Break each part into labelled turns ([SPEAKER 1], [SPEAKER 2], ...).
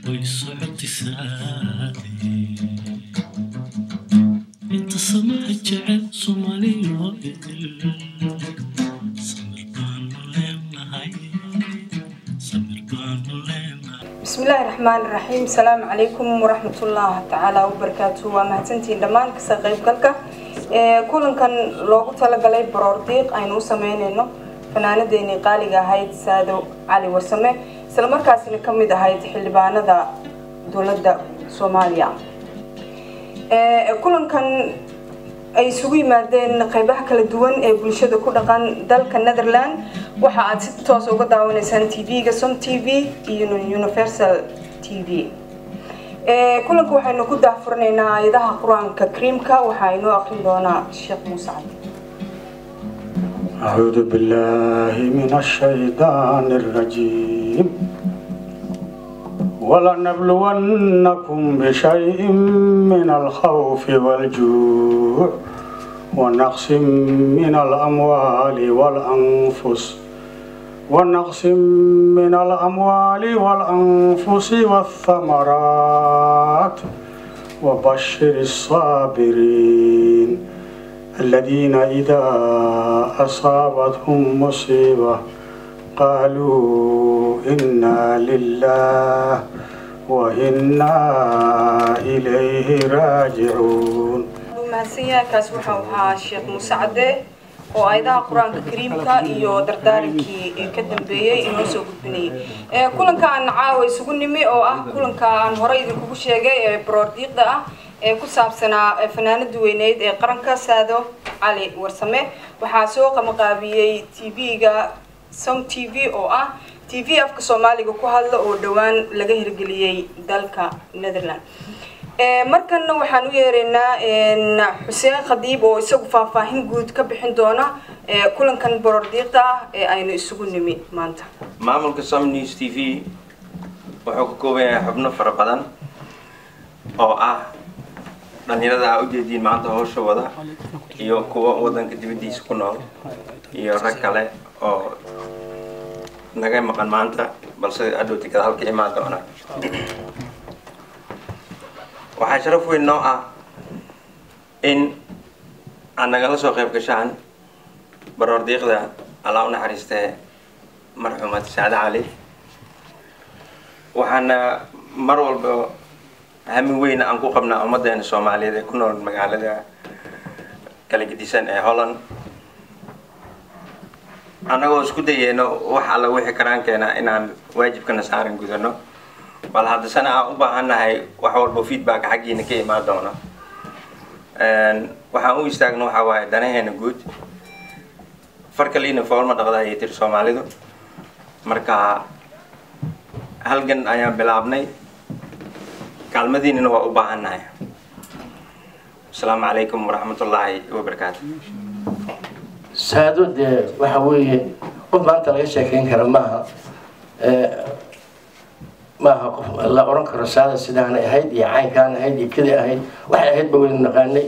[SPEAKER 1] ويصعد سادي انت سمع جعل صومالي وإدل
[SPEAKER 2] بسم الله الرحمن الرحيم. السلام عليكم ورحمة الله تعالى وبركاته. ومهتنتين دمان كساقيب كالكا كلن كان لوغو تلقالي برورتيق aynu sameynayno fanaanadeeni qaaliga ahayd Saado Cali Warsame isla markaasina kamid ahayd xildhibaanada dawladda Soomaaliya. Kulan kan ay isugu yimaadeen qaybaha kala duwan ee bulshada ku dhaqan dalka Netherlands waxa aad si toos uga daawanaysaan TV-ga Som TV iyo Universal TV. kulanka waxaynu ku daafurnaynaa aayadaha Quraanka Kariimka waxaynu aqrin doonaa Sheekh Muuse Cabdi.
[SPEAKER 3] أعوذ بالله من الشيطان الرجيم ولنبلونكم بشيء من الخوف والجوع ونقص من الأموال والأنفس والثمرات وبشر الصابرين الذين إذا أصابتهم مصيبة قالوا إنا لله وإنا إليه راجعون.
[SPEAKER 2] kaas waxa ahaa Sheekh Muuse Cabdi oo ayadaha Quraanka Kariimka iyo dardaarankii ka dambeeyay inoo soo gudbinayay. Kulanka aan caawa isugu nimi oo ah kulanka aan hore idinku sheegay ee broordiiqda ah ee ku saabsanaa fanaanada weyneed ee qaranka Saado Cali Warsame waxaa soo qabanqaabiyay TV-ga Som TV oo ah TV afka Soomaaliga ku hadla oo dhawaan laga hirgeliyay dalka Netherlands. markana waxaan u yeereynaa Xuseen Khadiib oo isagu faahfaahin guud ka bixin doona kulankan broordiiqda ah ee aynu isugu nimi maanta.
[SPEAKER 4] maamulka Som News TV wuxuu ka kooban yahay xubno fara badan oo ah dhalinyarada u jeedin maanta hawsha wada iyo kuwa wadanka dibadiisa ku nool iyo rag kale oo naga maqan maanta balse adowti ka halka imaan doona. waxaa sharaf weyn noo ah in aan nagala soo qayb gashaan baroordiiqda Allah u naxariistay marxuumad Saado Cali. waxaana mar walba hamin weyn aan ku qabnaa ummadeena Soomaaliyeed ee ku nool magaalada kala gedisan ee Holland anagoo isku dayayno wax alla wixii karaankeena inaan waajibkana saaran gudano bal hadda sana aan u baahanahay wax walba feedback xaqiina ka imaan doona. waxaan u istaagno waxa waaye danaheena guud farkaliina foolma dhaqda ay tir Soomaalidu marka halgan ayaan bilaabnay kaalmadiinna waa u baahanahay. Assalaamu alaykum warahmatullaahi wabarakaatuh.
[SPEAKER 5] Saado de waxa weeye qof maanta laga sheekeyn karo maaha qof la oran karo Saado sidaan ahayd iyo caynkaan ahayd iyo kida ahayd waxay ahayd baweyna naqaanay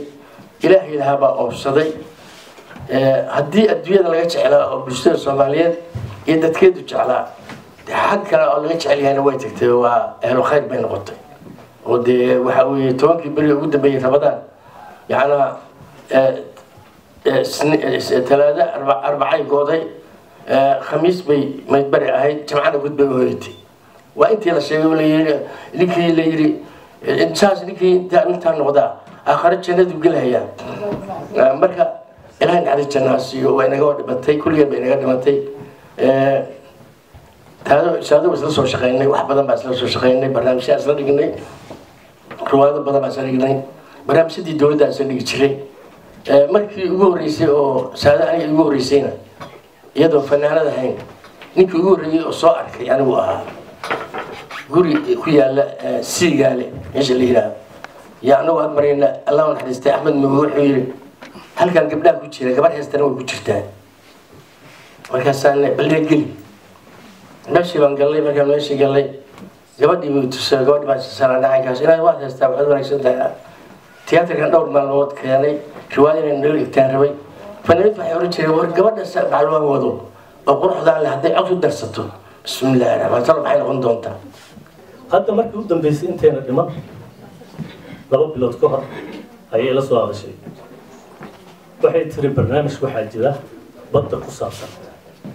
[SPEAKER 5] Ilaahay lahaaba oobsaday haddii adduunyada laga jeclaa oo bulshada Soomaaliyeed iyo dadkeedu jeclaa xaq kale oo laga jecel yahay way tagtay waa ahlu khayr bay noqotay oo de waxa weeye 10 bari ugu dambeeyay Ramadaan yaana talaada arbacay gooday khamiis bay bari ahayd jamcada gudbay hooyatay waa intii la sheegay la yiri intaas ninkii inta noqda aakhir jannadu galaya marka ilaahay naxariis jannaasiyo way naga dhimatay kulligeed bay naga dhimatay. Saado isla soo shaqeynay wax badan baa isla soo shaqeynay barnaamijyo isla dhignay ruwaado badan baa isla dhignay barnaamijyadii dawladda isla dhigi jiray. markii ugu horeysay oo Saado ay ugu horeysayna iyadoo fanaanada ahayn ninkii ugu horeeyay oo soo arkay anigu ahaa guri ku yaala Siigaale meesha la yiraahdo yaanu aad marayna Allah u naxariistay Axmed Nuur wuxuu yiri halkan gabdhaha ku jira gabar heestana way ku jirtaa markaasaan balleegeli meeshii baan galay markaan meeshii galay gabadhii way tusay gabadhii baan saarnaa dhaxaykaas inay wax heestaa waxaad wanaagsan tahay tiyaatarkan dhowr maalmood keenay riwaayadana nala igtaan rabay fanaanid waxay oran jireen war gabadha macluumaan wado oo quruxdaan leh hadday cod u darsato bismillaahir rahmaanir rahiim waxay noqon doontaa
[SPEAKER 6] hadda markii u dambeysay inteena dhiman 2 bilood ka hor ayay la soo hadashay waxay tiri barnaamij waxaa jira badda ku saabsan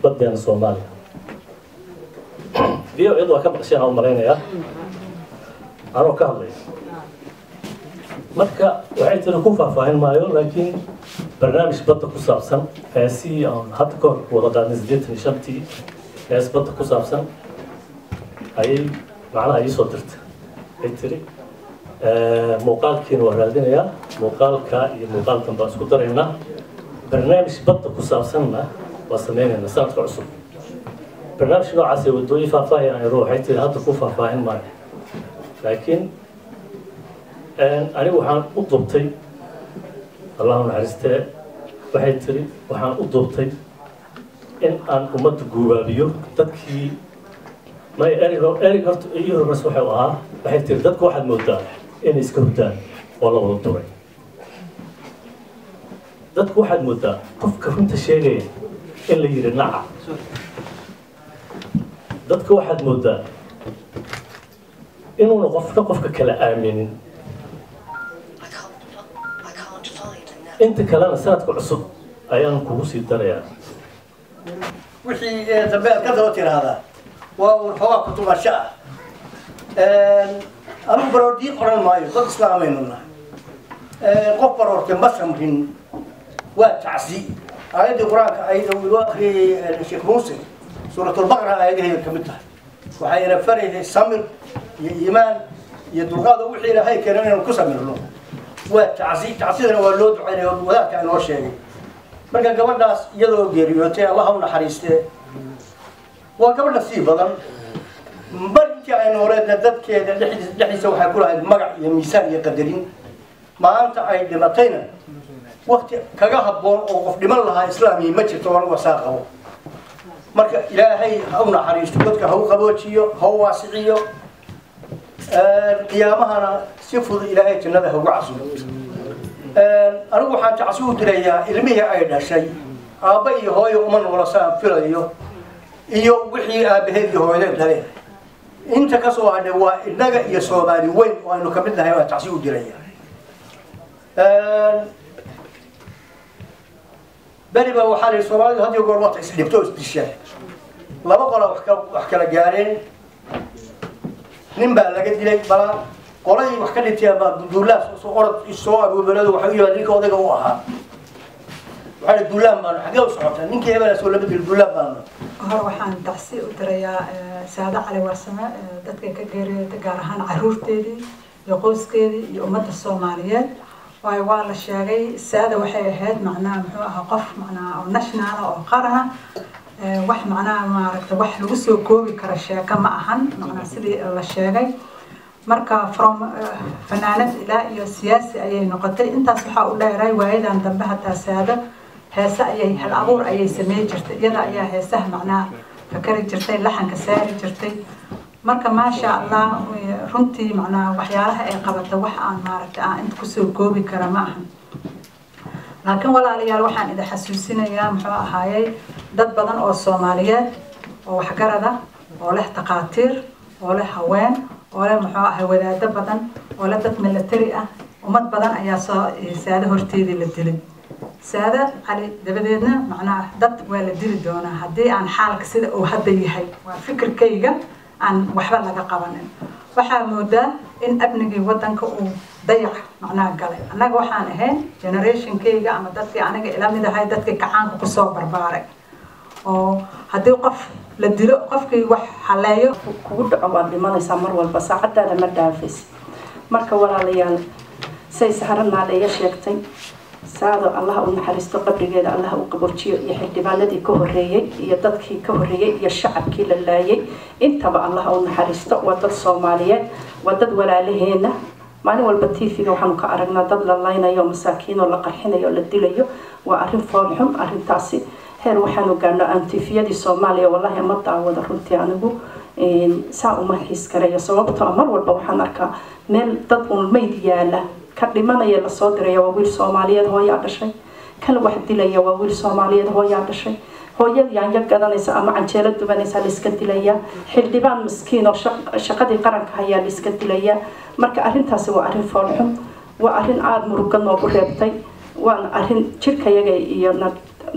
[SPEAKER 6] baddeena Soomaaliya iyadoo waa ka maqashay aan malaynayaa anoo ka hadlay marka waxay tiri ku faahfaahin maayo laakiin barnaamij badda ku saabsan heesii aan hadda ka hor wada qaadnay 85tii hees badda ku saabsan ayay macnaha ii soo dirtay ay tiri muuqaalkiina waa raadinayaa muuqaalka iyo muuqaalkan baan isku daraynaa barnaamij badda ku saabsanna waa sameynaynaa sanadka cusub barnaamij noocaas ee wadooyin faahfaahin ay waxay tiri hadda ku faahfaahin maayo laakiin anigu waxaan u dubtay allahu naxariistee waxay tiri waxaan u dubtay in aan ummadda guubaabiyo dadkii ما أريك هرت يهرب بس وحي waxay tiri dadku waxaad moodaa inay iska hurdaan oo la wada duray dadku waxaad moodaa qofka runta sheegaya in la yiri naca dadku waxaad moodaa inuuna qofka kala aaminin inta kalena sanadka cusub ayaan kugu sii darayaa
[SPEAKER 7] wixii dambe ka daba tiraahdaa وحوا كتب أشياء أنا برودي قرن مايو ضد إسلامنا قبر أركن بس ممكن وتعزي آية القرآن آية الواقع الشيخ موسى سورة البقرة آية هي كمتها وحين فرح السمر إيمان يدرقاد وحين هاي كلامنا الكسر من الله وتعزي تعزينا واللود عليه وذاك عن وشيء مركا قبل ناس يدو جريوتي اللهم نحرسته وقبل نصيب بدن برجع إنه ولدنا ذبك لحيس وحكوا له المرع يميسان يقدرين ما أنت عيد لمتينا وقت كجهب بون أو لمن الله إسلامي مجد طوال وساقه مرك إلهي هونا حريص تقولك هو قبوتشيو هو واسعيو قيامها أنا سفر إلهي تنده هو عصو أروح عن تعصود ليا علمية أيضا شيء أبي هو يؤمن ولا سام فيليو iyo wixii aabaheedii hooyadeed dhaleen inta ka soo hadhay waa inaga iyo Soomaali weyn oo aynu ka mid nahay waa tacsiib u diraya bariba waxa la Soomaalidu had iyo goor waqti isdhibto isdishay laba qolo wax kala gaareen nin baa laga dilay bala qolay wax ka dhintay baa duulaas soo orod soo abuubaladu waxa uu yahay ninka odayga u ahaa waxa duulaan baan xagee u socotay ninkii hebel soo laba dil duulaan baan
[SPEAKER 8] hor waxaan tacsi u dirayaa saada cali warsame dadka ka geeriyooday gaar ahaan caruurteedii iyo qoyskeedii iyo ummadda Soomaaliyeed waa la sheegay saada waxay ahayd macnaa muxuu ahaa qof macnaa oo national oo qarana wax macnaa maaragtay wax lagu soo koobi karo sheeka ma ahan macnaa sidii la sheegay marka from fanaanad ilaa iyo siyaasi ayay noqotay intaas waxa uu dheeray waayadan dambe hataa saada heesa ayay hal abuur ayay sameey jirtay iyada ayaa heesaha macnaa fakari jirtay laxanka saari jirtay marka ma sha Allah runtii macnaa waxyaalaha ay qabato wax aan maaragtay aan inta ku soo koobi kara ma ahan laakiin walaalayaal waxaan idin xasuusinayaa muxuu ahaayay dad badan oo Soomaaliyeed oo wax garada oo leh taqaatiir oo leh haween oo leh muxuu ahaay wadaado badan oo leh dad military ah ummad badan ayaa soo saada horteedii la dilay saada cali dabadeedna macnaa dad waa la dili doonaa haddii aan xaalka sida uu hadda yahay waa fikirkayga aan waxba laga qabanin waxaa moodaa in abnigii wadanka uu dayac macnaa galay annaga waxaan ahayn generationkayga ama dadkii aniga ila mid ahay dadkii kacaanka ku soo barbaaray oo haddii qof la dilo qofkii wax haleeyo
[SPEAKER 9] kugu dhaco waad dhimanaysaa mar walba saacadaada ma dhaafis marka walaalayaal say saharanaa la iga sheegtay saado Allah u naxariisto qabrigeeda Allah u qaboojiyo iyo xildhibaanadii ka horeeyay iyo dadkii ka horeeyay iyo shacabkii la laayay intaba Allah u naxariisto waa dad Soomaaliyeed waa dad walaalaheena maalin walba TV-ga waxaan ka aragnaa dad la laynayo masaakiin oo la qarxinayo la dilayo waa arrin foolxun arrintaasi heer waxaan ogaanaa aan TV-yadii Soomaaliya wallahi ma daawado runtii anigu saa uma xiis karayo sababtoo mar walba waxaan arkaa meel dad un meyd yaala ka dhimanaya la soo diray waa wiil Soomaaliyeed hooyo dhashay kala wax dilaya waa wiil Soomaaliyeed hooyo dhashay hooyada yaanya gadanaysa ama canjeelo dubanaysa la iska dilaya xildhibaan miskiin oo shaqadii qaranka hayaa la iska dilaya marka arrintaasi waa arrin foolxun waa arrin aada muruga noogu reebtay waana arrin jirkayaga iyo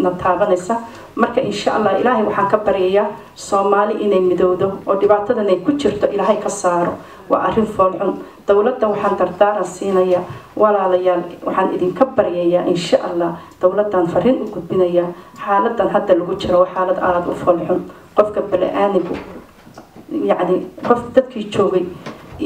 [SPEAKER 9] na taabanaysa marka insha allah ilaahay waxaan ka baryayaa soomaali inay midowdo oo dhibaatadan ay ku jirto ilaahay ka saaro waa arrin foolxun dowladda waxaan dardaaran siinayaa walaalayaal waxaan idinka baryayaa insha allah dowladdan fariin u gudbinayaa xaaladan hadda lagu jiro waa xaalad aada u foolxun qofka bala-aanigu yacni qof dadkii joogay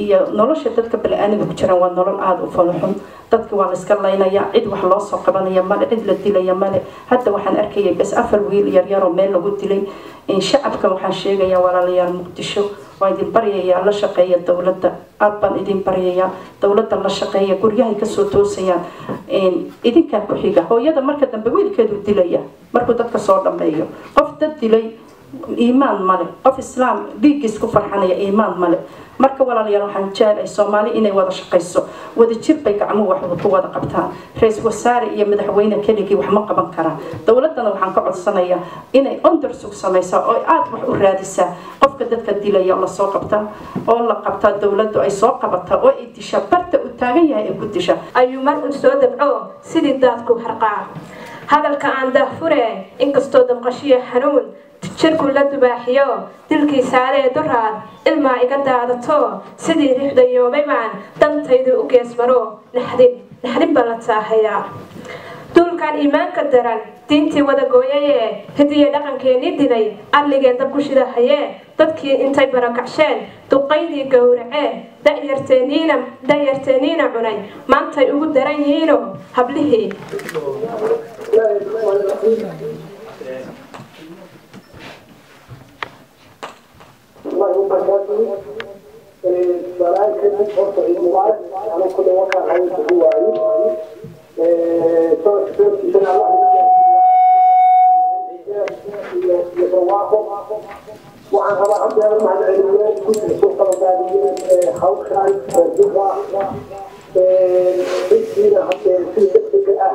[SPEAKER 9] iyo nolosha dadka bala-aaniga ku jiraan waa nolol aada u foolxun dadka waa la iska laynayaa cid wax loo soo qabanaya male cid la dilaya male hadda waxaan arkayay bas 4 wiil yaryaroo meel lagu dilay shacabka waxaan sheegayaa walaalayaal muqdisho waa idin baryayaa la shaqeeya dowladda aad baan idin baryayaa dowladda la shaqeeya guryahay kasoo toosayaan idinkaa ku xiga hooyada marka dambe wiilkeedu dilaya markuu dadka soo dhameeyo qof dad dilay iimaan male qof islaam dhiiggiis ku farxanaya iimaan male marka walaalayaal waxaan jecelahay soomaali inay wada shaqayso wada jir bay gacmuhu wax ku wada qabtaan ra'iisul wasaare iyo madaxweyne keligii wax ma qaban karaan dowladana waxaan ka codsanayaa inay undersug samayso oo aad wax u raadisaa qofka dadka dilaya la soo qabta oo la qabta dowladdu ay soo qabata oo ay disha barta u taagan yahay ee ku disha
[SPEAKER 10] ayuu mar u soo dabco sidii daadku harqaa hadalka aan daafure inkastoo damqashiyo xanuun jirku la dubaaxiyo dilkii saaree duraad ilmaa iga daadato sidii rixdayoobay baan dantaydu u geesmaro naxdin baan la taahayaa duulkan iimaanka daran diintii wada gooyayee hidiya dhaqankeennii diday arligeen dab ku shidahayee dadkii intay barakacsheen duqaydii gowracee da'yarteeniina cunay maantay ugu daran yihiino hablihii
[SPEAKER 11] الله وبركاته ملائكة فرصة المبارك أنا كل وقت عايز هو عيد صار كتير سنة واحد وعن هذا عبد مع العلميات كنت سوق مداريين خوخا جبرة فينا حتى في دقيقة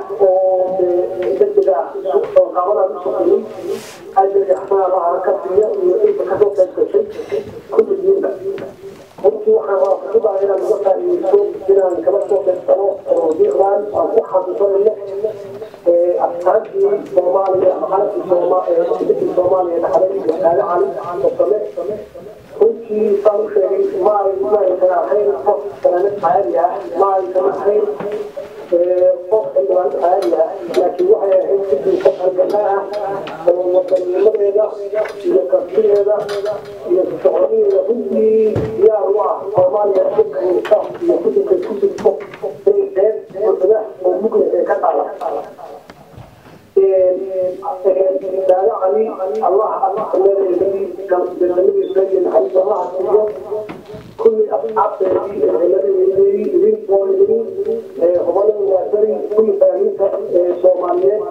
[SPEAKER 11] قبل المسلمين أجل يحصل على كثير وإنت كثير تكشف كل اليوم ممكن حنا كتب على المقطع يسوق بنا كمان صوت الصوت وبيغران أو حاضر له أفكار الصومالية حالة الصومالية تحديدا على الصومال كنت صار شيء ما يتناهي فوق كلامات عالية ما يتناهي فوق كلامات عالية لكن وهي هي فوق الجماعة والمدرسة هي كثيرة هي السعودية هي يا روح صوماليا فوق الشخص يكون كل فوق البيت وكذا وممكن يتكلم علي الله الذي كان بالنبي الذي حي الله كل أصحاب الذي يريدون هم الذين كل فاهمين صوماليين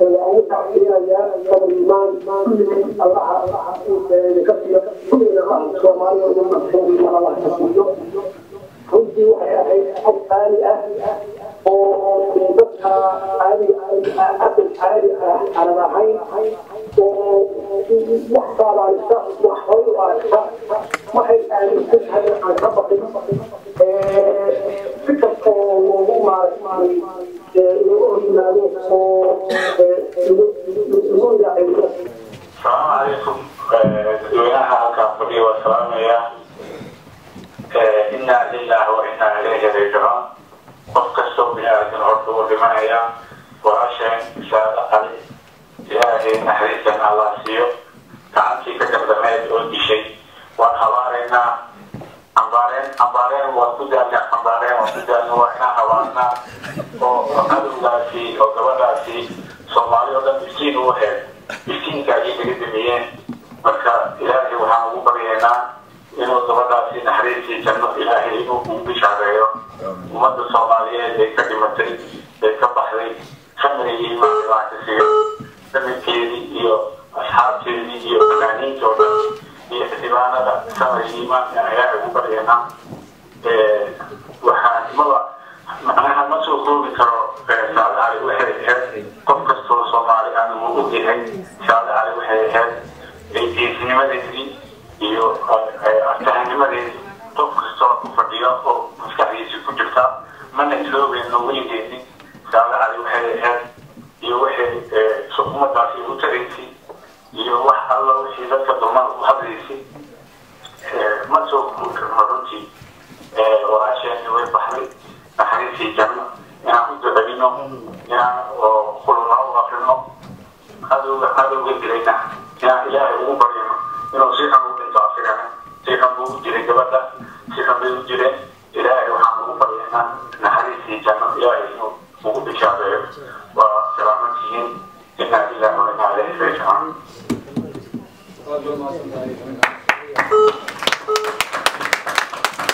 [SPEAKER 11] وأوضح فيها يا الإيمان الله كثير كل صومالي ومسلمين من الله كثير كنت وحي أبطالي وبدها عالي على راحين وحصل على الشخص وحصل على الشخص ما هي تشهد عن سبق فكرة موضوع مع
[SPEAKER 12] السلام عليكم دونها كافري والسلام يا إنا لله وإنا إليه راجعون وقصوا بهذه الأرض وبمنايا وعشان سادة علي إلهي نحريسا الله سيو كعنتي كتب دمائد أولي شيء وانحضارنا أمبارين وتدان وإحنا حوالنا وقالوا لاسي وقبلاسي صومالي ودن مسكين وحيد مسكين كاجي بقدميين مركا إلهي وحاو برينا إنه قبلاسي نحريسي جنو إلهي إنه بشعريو ومد الصومالية دي كلمتي دي كبحري خمري إيمان الواحدسية دمكيري إيو أصحاب كيري إيو فنانين جودا إيو حسبانا خمري إيمان يعني إلهي وبرينا waxaan imada macnaha ma soo koobi karo saade cali waxay ahayd qof kastoo soomaali aan uu og yahay saade cali waxay ahayd geesinimadeedii iyo artahanimadeedii qof kastoo ku fadhiya oo maskaxdiisa ku jirta mana iloobeyno weligeedii saade cali waxay ahayd iyo waxay umadaasi u taraysay iyo wax alla wixii dadka dulmada u hadlaysay ma soo koobi karno runtii walaasheeni way baxday naxariisii janno inaan u duceyno inaan kulula u akrino cadowga dilayna inaan ilaahay ugu baryano inuu si xun u dhinto asigana si xun buu u jiray gabadha si xun bay u jireen ilaahay waxaan ugu baryaynaa naxariisii janno ilaahay inuu ugu bishaareeyo waa salaamantihiin inaa ilaahi wa inaa ilayhi raajicuun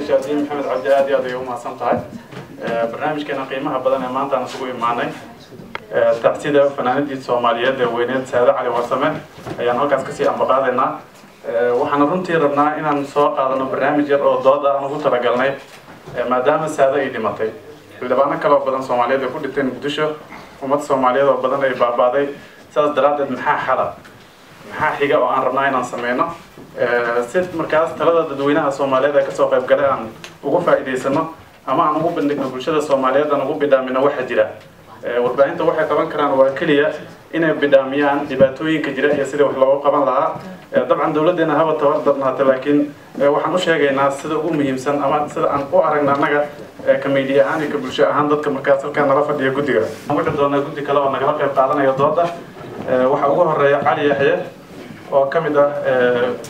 [SPEAKER 13] شادي محمد عبد الهادي هذا يوم ما صنطه برنامج كنا قيمها بدنا ما أنت نسوي معنا تحسيده فنانين الصوماليات وينات سادة على وسمة يعني هو كاسكسي أم بقالنا وحنا رنتي ربنا إن نسوق هذا البرنامج يرى ضاد أنا قلت رجلنا ما دام السادة يدي مطي اللي بنا كلا بدن الصوماليات يقول التين بدوشة ومت الصوماليات وبدنا يبقى بعضي ساد دراد من حالة حاجة وأنا ربنا إن نسمينا ست مركز ثلاثة دوينها الصومالية كسوق بقلان وقفة إذا سنة أما أنا مو بندق بالشدة الصومالية أنا مو بدامنا واحد جرا والبعدين توحي كمان كان وكلية إن بداميان دباتوين كجرا يصير وحلو قبل لها طبعا دولتنا هذا توردنا لكن وحنوش هاي الناس سد أمهم سن أما سد أن أعرضنا نجا كميديا هاني كبرشة هندت كمركز كان رفض يجودي ما كنا نجودي كلا ونجلا كبتعلنا يضاده وحقوقه الرجال علي يحيى oo kamid ah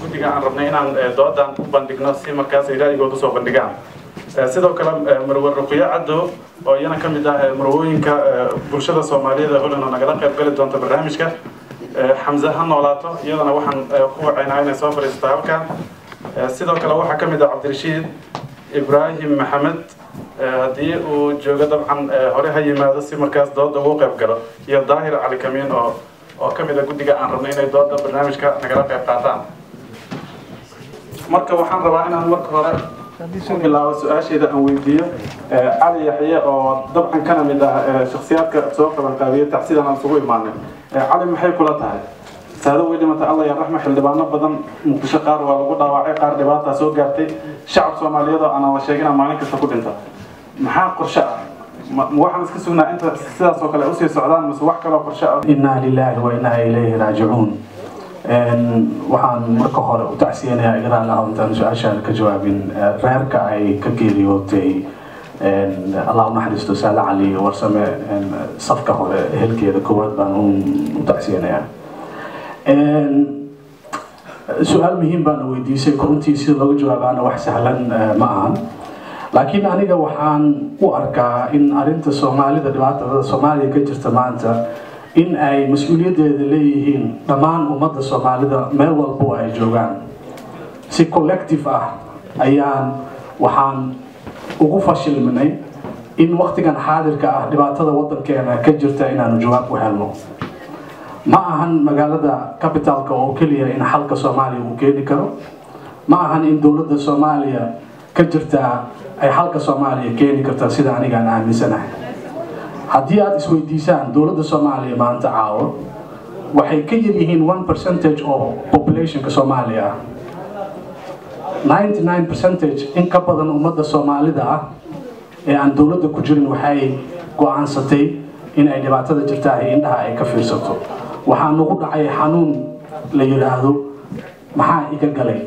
[SPEAKER 13] guddiga aan rabnay inaan doodan u bandhigno si markaas ilaaligooda soo bandhigaan sidoo kale marwar ruqiya caddo oo iyana kamid ah marwooyinka bulshada Soomaaliyeed oo lana nagala qayb gali doonta barnaamijka Hamza han noolaato iyadana waxaan ku wacaynaa inay soo fariisto halkan sidoo kale waxa kamid ah Cabdirashiid Ibrahim Maxamed hadii uu joogo dabcan hore ha yimaado si markaas dooda ugu qayb galo iyo Daahir Ali Kamiin oo kamid ah guddiga aan rabnay inay dooda barnaamijka nagala qayb qaataan marka waxaan rabaa inaan marka hore ku bilaabo su'aasheeda aan weydiiyo Cali Yaxye oo dabcan kana mid ah shakhsiyaadka soo qaban qaabiyay taxsiidan aan sugu imaanay Cali maxay kula tahay saado weydii mata Allah ya raxma xildhibaano badan muqdisho qaar waa lagu dhaawacay qaar dhibaato soo gaartay shacab Soomaaliyeed oo aan la sheegin maalin kasta ku dhinta maxaa qorshe ah waxaan iska sugnaa inta sidaas oo kale u sii socdaan mas wax kale qorshe ah
[SPEAKER 14] inna lillahi wa inna ilayhi raaji'uun waxaan marka hore u tacsiyanayaa igraan ah intaan su'aashaada ka jawaabin reerka ay ka geeriyootay Allah u naxariisto Saada Cali warsame safka hore ehelkeeda koowaad baan u tacsiyanayaa su'aal muhiim baan weydiisay runtii sida looga jawaabaana wax sahlan ma ahan laakiin aniga waxaan u arkaa in arinta Soomaalida dhibaatada Soomaaliya ka jirta maanta in ay mas'uuliyadeeda leeyihiin dhammaan ummadda Soomaalida meel walba ay joogaan si collective ah ayaan waxaan ugu fashilminay in waqtigan xaadirka ah dhibaatada wadankeena ka jirta inaanu jawaab u helno ma ahan magaalada capitalka oo kaliya in xalka Soomaaliya uu keeni karo ma ahan in dawladda Soomaaliya ka jirta ay xalka Soomaaliya keeni kartaa sida aniga aan aaminsanahay haddii aad isweydiisaan dawladda Soomaaliya maanta caawo waxay ka yihiin 1% oo populationka Soomaaliya 99% in ka badan ummadda Soomaalida ah ee aan dawladda ku jirin waxay go'aansatay in ay dhibaatada jirta ay indhaha ay ka fiirsato waxaa nagu dhacay xanuun la yiraahdo maxaa iga galay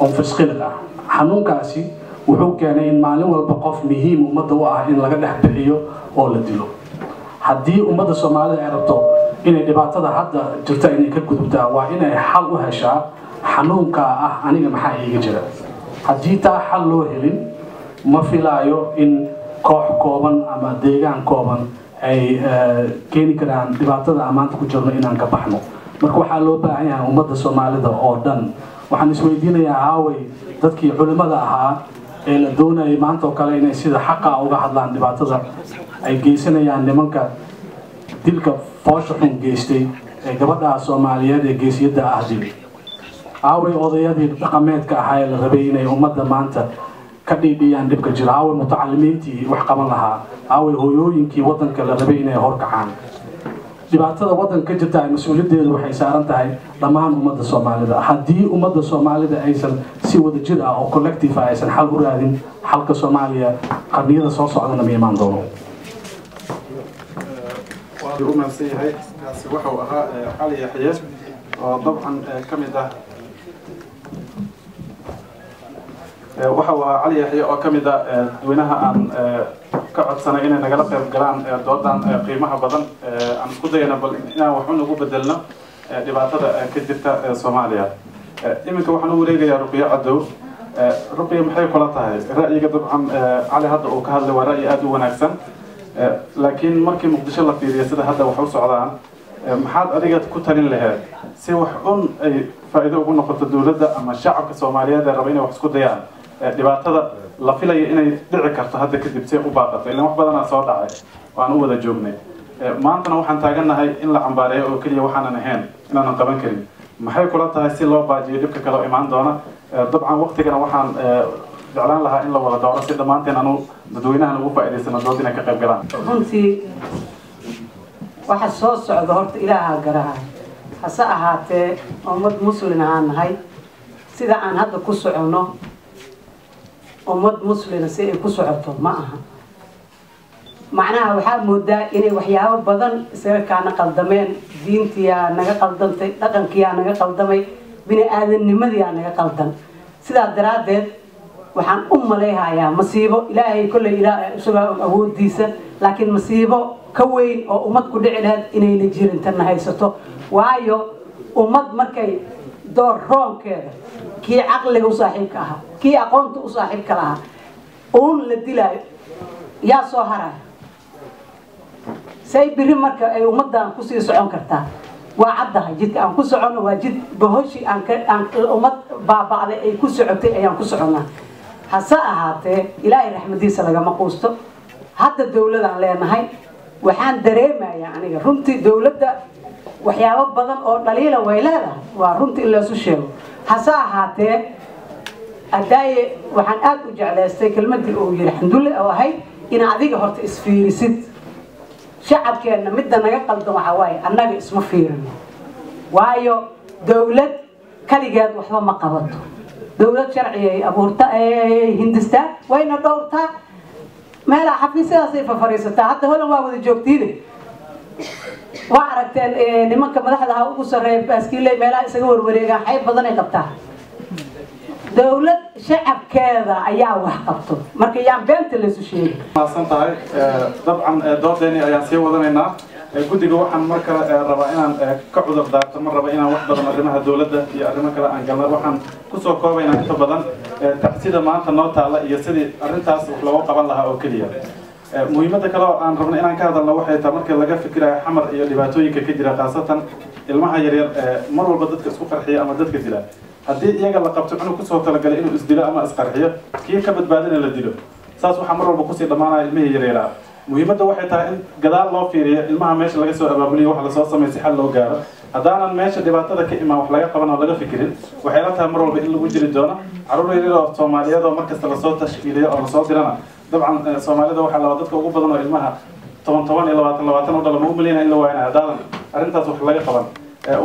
[SPEAKER 14] oo fisqilad ah xanuunkaasi wuxuu keenay in maalin walba qof muhiim ummadda u ah in laga dhex bixiyo oo la dilo haddii ummadda Soomaalida ay rabto inay dhibaatada hadda jirta inay ka gudubtaa waa inay xal u heshaa xanuunka ah aniga maxaa iga jira haddii taa xal loo helin ma filaayo in koox kooban ama deegaan kooban ay keeni karaan dhibaatada amaanta ku jirno inaan ka baxno marka waxaa loo baahan yahay ummadda Soomaalida oo dhan waxaan isweydiinayaa aaway dadkii culimada ahaa ee la doonayay maanta oo kale inay sida xaqa uga hadlaan dhibaatada ay geysanayaan nimanka dilka foosha xun geystay ee gabadha Soomaaliyeed ee geesiyada ah dilay aaway odayadii dhaqameedka ahaa ee la rabay inay ummadda maanta ka dhiidhiyaan dhibka jira aaway mutacalimiintii wax qaban lahaa aaway hooyooyinkii waddanka la rabay inay horkacaan dhibaatada waddanka ka jirta mas-uuliyaddeedu waxay saaran tahay dhammaan ummadda soomaalida haddii ummadda soomaalida aysan si wadajir ah oo collective ah aysan xal u raadin xalka soomaaliya qarniyada soo socdana ma imaan doono
[SPEAKER 13] u mahadsan yahay kaasi wuxuu ahaa cali yaxye oo dabcan ka mid ah waxa uu ahaa cali yaxye oo ka mid ah dadweynaha aan ka codsanay inay nagala qayb galaan doodan qiimaha badan aan isku dayana bal inaan waxun ugu bedelno dhibaatada ka jirta soomaaliya iminka waxaan u wareegayaa ruqyo cadow ruqyo maxay kula tahay ra'yiga dabcan cali hadda uu ka hadlay waa ra'yi aada u wanaagsan laakiin markii muqdisho la fiiriyo sida hadda wax u socdaan maxaad adiga ku talin lahayd si wax un ay faa'iido ugu noqoto dowladda ama shacabka soomaaliyeed ee raba inay wax isku dayaan dhibaatada la filayo inay dhici karto hadda kadib see u baaqato ilaan wax badanaa soo dhacay waan u wada joognay maantana waxaan taagannahay in la cambaareeyo oo keliya waxaanan ahayn inaanan qaban karin maxay kula tahay si loo baajiyo dhibka kale oo imaan doona dabcan waqtigana waxaan jeclaan lahaa in la wada dooro si dhammaanteen anu dadweynahan ugu faa'iidaysano dood inay ka qayb galaan
[SPEAKER 15] runtii waxa soo socda horta ilaaha garaha hase ahaatee ummad muslin aan nahay sida aan hadda ku soconno ummad muslina si ay ku socoto ma aha macnaha waxaa moodaa inay waxyaabo badan isaga kaana qaldameen diintiyaa naga qaldantay dhaqankiyaa naga qaldamay bini aadamnimadiyaa naga qaldan sidaa daraaddeed waxaan u malayhayaa masiibo ilaahay kolley isagaa awoodiisa laakiin masiibo ka weyn oo ummad ku dhici lahayd inayna jirin tanna haysato waayo ummad markay door roonkeeda kii caqliga u saaxiibka ahaa kii aqoonta u saaxiibka lahaa uun la dilaayo yaa soo haraya say biri marka ay ummaddan kusii socon kartaa waa caddahay jidka aan ku soconno waa jid bahoshi aan ummad baaba'day ay ku socotay ayaan ku soconnaa hase ahaatee ilaahay raxmadiisa lagama quusto hadda dowladaan leenahay waxaan dareemayaa aniga runtii dowladda waxyaabo badan oo dhaliila way leedahay waa runtii in laysu sheego hase ahaatee adaaye waxaan aad u jeclaystay kelmadii uu yidhi xandulle oo ahayd in adiga horta isfiirisid shacabkeenna midda naga qaldan waxaa waaye annaga isma fiirino waayo dowlad kaligeed waxba ma qabato dowlad sharci ay abuurta hindistaa wayna dhowrtaa meelaha xafiisyadaasay fafariisataa hadda holan waa wada joogtiine waa aragteen nimanka madaxdaha ugu sarreeya baaskiile meelaha isaga warwareegaan xayb badan ay qabtaa dowlad shacabkeeda ayaa wax qabto marka yaan beenta laysu sheegi
[SPEAKER 13] maasan tahay dabcan doodeeni ayaan sii wadanaynaa guddiga waxaan mar kale rabaa inaan ka cudur daarto ma raba inaan wax badan arrimaha dowladda iyo arrimo kale aan galno waxaan kusoo koobaynaa inta badan tacsida maanta noo taalla iyo sidii arrintaas wax looga qaban lahaa oo keliya muhiimadda kale oo aan rabno inaan ka hadalno waxay tahay markii laga fikirayo xamar iyo dhibaatooyinka ka jira khaasatan ilmaha yaryar mar walba dadka isku qarxiya ama dadka dila haddii iyaga la qabto inuu kusoo talagalay inuu isdilo ama isqarxiyo kii ka badbaadina la dilo saas waxaa mar walba kusii dhammaanaya ilmihii yaryaraa muhiimadda waxay tahay in gadaal loo fiiriyo ilmaha meesha laga soo abaabuliyo wax lasoo sameeyo si xal loo gaaro haddaanan meesha dhibaatada ka imaan wax laga qaban oo laga fikirin waxay la tahay mar walba in lagu jiri doono carruur yaryar oo soomaaliyeed oo markasta lasoo tashkiiliyo oo lasoo dirana dabcan soomaalida waxaa laba dadka ugu badan oo ilmaha 10 iyo 20 u dhala ma u maleynaya in la waaynayo haddaadan arrintaas wax laga qaban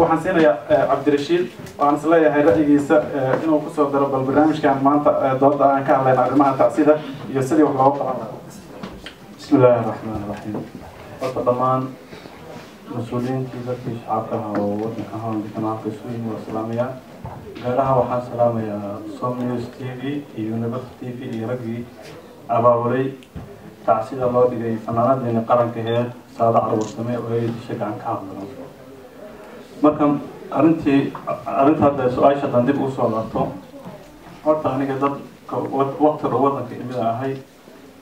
[SPEAKER 13] waxaan siinayaa cabdirashiid waan isleeyahay ra'yigiisa inuu kusoo daro bal barnaamijkan maanta dooda aan ka hadlayna arrimaha tacsida iyo sidii wax looga qaban lahaa
[SPEAKER 16] بسم الله الرحمن الرحيم وطبعا مسؤولين في ذات شعبها ووطنها وجماعة السوين والسلامية قالها وحان سلامية صوم نيوز تي في يونيفرس تي في رقي أباوري تعسيد الله دقي فنانات دين قرن كهيد سادة عرب السماء وهي تشجع عن كعب مركم أرنتي هذا سؤال شدان دب أوصل لطو horta aniga dad waqti wadanka imida ahay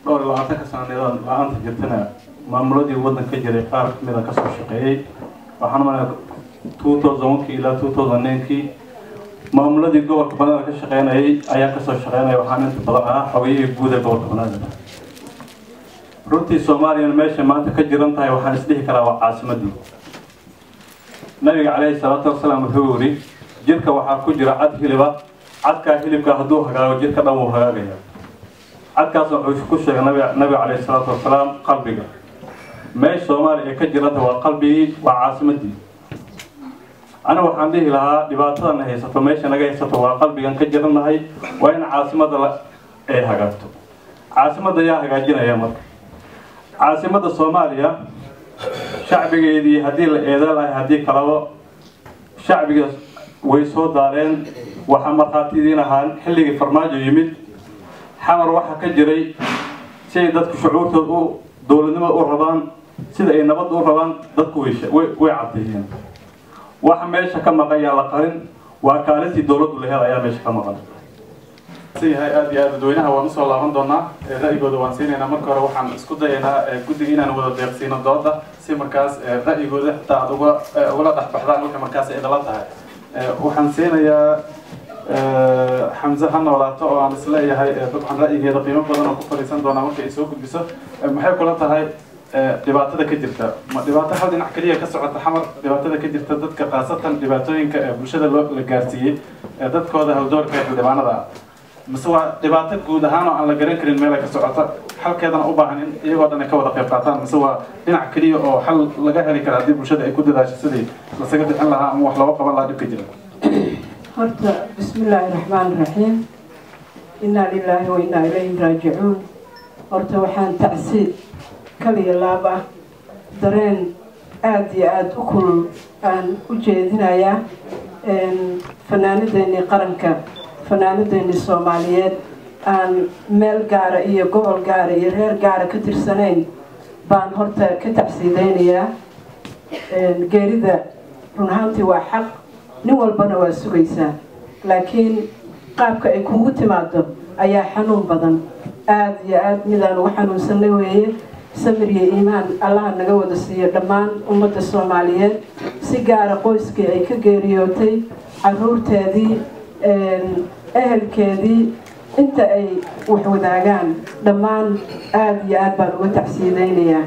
[SPEAKER 16] dhowr iyo 20 sano la-aanta jirtana maamuladii wadanka ka jiray qaar kamida ka soo shaqeeyay waxaan maraa 2001 ilaa 2009 maamuladii gobolka banana ka shaqeynayay ayaa ka soo shaqeynaya waxaan inta badan ahaa xogayihii guud ee gobolka banana runtii Soomaaliya meesha maanta ka jiran tahay waxaan isdhihi karaa waa caasimadii nabiga calayhi salaatu wasalaam wuxuu yiri jirka waxaa ku jira cad hiliba cadka hilibka hadduu hagaago jirka dhan wuu hagaagaya cadkaas wuxuu ku sheegay nabiga calayhi salaatu wasalaam qalbiga meesha soomaaliya ee ka jiranta waa qalbigii waa caasimadii ana waxaan dhihi lahaa dhibaatadan haysato meesha naga haysato waa qalbigan ka jiranahay waa in caasimada ay hagaagto caasimada yaa hagaajinaya marka caasimada soomaaliya shacbigeedii haddii la eedan lahay haddii kalaba shacbiga way soo daareen waxaa markhaatidiin ahaan xilligii farmaajo yimid xamar waxaa ka jiray si ay dadku shucuurtooda u dowladnimada u rabaan sida ay nabad u rabaan dadku way caddeeyeen waxa meesha ka maqan yaa la qarin waa kaalintii dowladdu la helayaa meesha ka maqan
[SPEAKER 13] yahay aad iyo aad dadweynaha waan usoo laaban doonaa ra'yigooda waan siinaynaa marka hore waxaan isku dayaynaa guddiga inaan wada deeqsiino dooda si markaas ra'yigooda xitaa aad ugala dhexbaxdaan wixii markaas ay dhala tahay waxaan siinayaa xamse ha noolaato oo aan isleeyahay dabcan ra'yigeeda qiimo badan oo ku fadhiisan doonaa marka ay soo gudbiso maxay kula tahay dhibaatada ka jirta ma dhibaato hal dhinac keliya ka socota xamar dhibaatada ka jirta dadka khaasatan dhibaatooyinka bulshada la gaarsiiyey dadkooda hawdoorka ee xildhibaanada ah mise waa dhibaato guud ahaan oo aan la garan karin meel ay ka socota xalkeedana u baahan in iyagoo dhan ay ka wada qayb qaataan mise waa dhinac keliya oo xal laga heli kara haddii bulshada ay ku dadaasho sidii lasaga bixin lahaa ama wax looga qaban lahaa dhibka jira
[SPEAKER 15] horta bismillaahi raxmaani raxiim innaa lilaahi wa innaa ilayhi raajicuun horta waxaan tacsiid kaliya laab ah dareen aada iyo aada u kulul aan u jeedinayaa fanaanadeennii qaranka fanaanadeennii soomaaliyeed aan meel gaara iyo gobol gaara iyo reer gaara ka tirsanayn baan horta ka tacsiidaynayaa geerida run ahaantii waa xaq nin walbana waa sugaysaa laakiin qaabka ay kugu timaado ayaa xanuun badan aada iyo aada midaan ugu xanuunsanay weeye samir iyo iimaan allaha naga wada siiyo dhammaan ummadda soomaaliyeed si gaara qoyskii ay ka geeriyootay caruurteedii ehelkeedii inta ay wax wadaagaan dhammaan aada iyo aad baan uga tacsiidaynayaa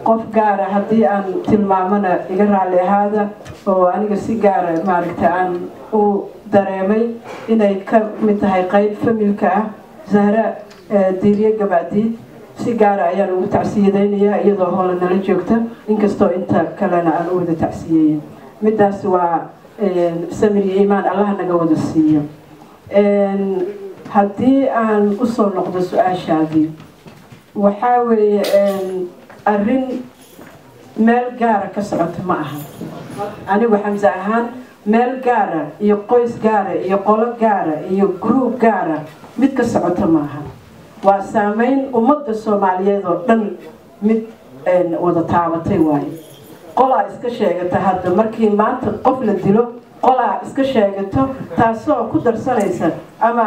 [SPEAKER 15] qof gaara haddii aan tilmaamana iga raalli ahaada oo aniga si gaara maaragta aan u dareemay inay ka mid tahay qayb familka ah zahra diiriye gabacdiid si gaara ayaan ugu tacsiyadaynayaa iyadoo hoola nala joogta inkastoo inta kalena aan u wada tacsiyeeyin midaas waa samir iyo iimaan allaha naga wada siiyo haddii aan usoo noqdo su-aashaadii waxaa weeye arrin meel gaara ka socota ma aha anigu xamse ahaan meel gaara iyo qoys gaara iyo qolo gaara iyo group gaara mid ka socota ma aha waa saameyn ummadda soomaaliyeed oo dhan mid wada taabatay waaye qolaa iska sheegata hadda markii maanta qof la dilo qolaa iska sheegato taasoo ku darsanaysa ama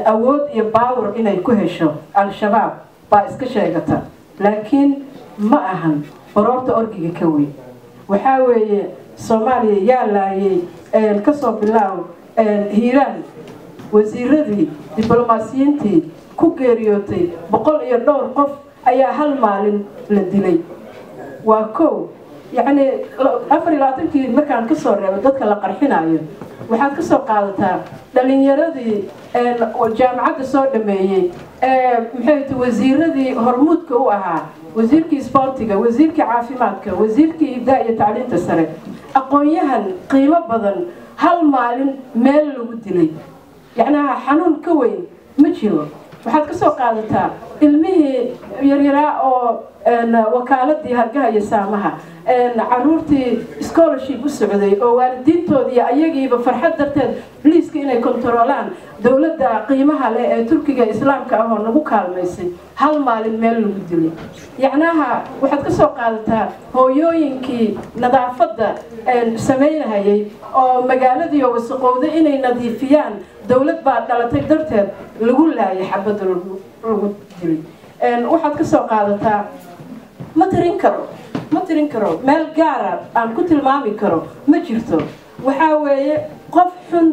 [SPEAKER 15] awood iyo baawar inay ku hesho al-shabaab baa iska sheegata laakiin ma ahan baroorta orgiga ka weyn waxaa weeye soomaaliya yaa laayay kasoo bilaaw hiiraan wasiiradii diblomaasiyiintii ku geeriyootay 100 iyo dhowr qof ayaa hal maalin la dilay waa kow yacni 24kii markaan kasoo reebo dadka la qarxinayo waxaad kasoo qaadataa dhalinyaradii jaamacadda soo dhameeyey maxay wasiiradii hormuudka u ahaa wasiirkii isboortiga wasiirkii caafimaadka wasiirkii ibdaa iyo tacliinta sare aqoon-yahan qiimo badan hal maalin meel lagu dilay yacnaha xanuun ka weyn ma jiro waxaad kasoo qaadataa ilmihii yaryaraa oo wakaaladii hargaha iyo saamaha caruurtii scholarship u socday oo waalidiintoodii ayagiiba farxad darteed bliiska inay kontaroolaan dowladda qiimaha leh ee turkiga islaamka ah oo nagu kaalmaysay hal maalin meel lagu dilay yacnaha waxaad kasoo qaadataa hooyooyinkii nadaafadda samaynahayay oo magaaladii oo wasaqowday inay nadiifiyaan dowlad baa dhalatay darteed lagu laayay xabadda lagu dilay waxaad kasoo qaadataa ma tirin karo meel gaara aan ku tilmaami karo ma jirto waxaa weeye qof xun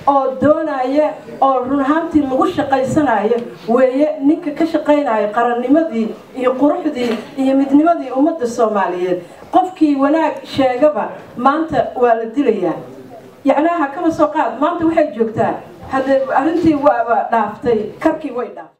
[SPEAKER 15] oo doonaya oo run ahaantii lagu shaqaysanayo weeye ninka ka shaqaynaya qarannimadii iyo quruxdii iyo midnimadii ummadda soomaaliyeed qofkii wanaag sheegaba maanta waa la dilayaa yacnaha kama soo qaad maanta waxay joogtaa hadda arrintii waaba dhaaftay karkii way dhaaftay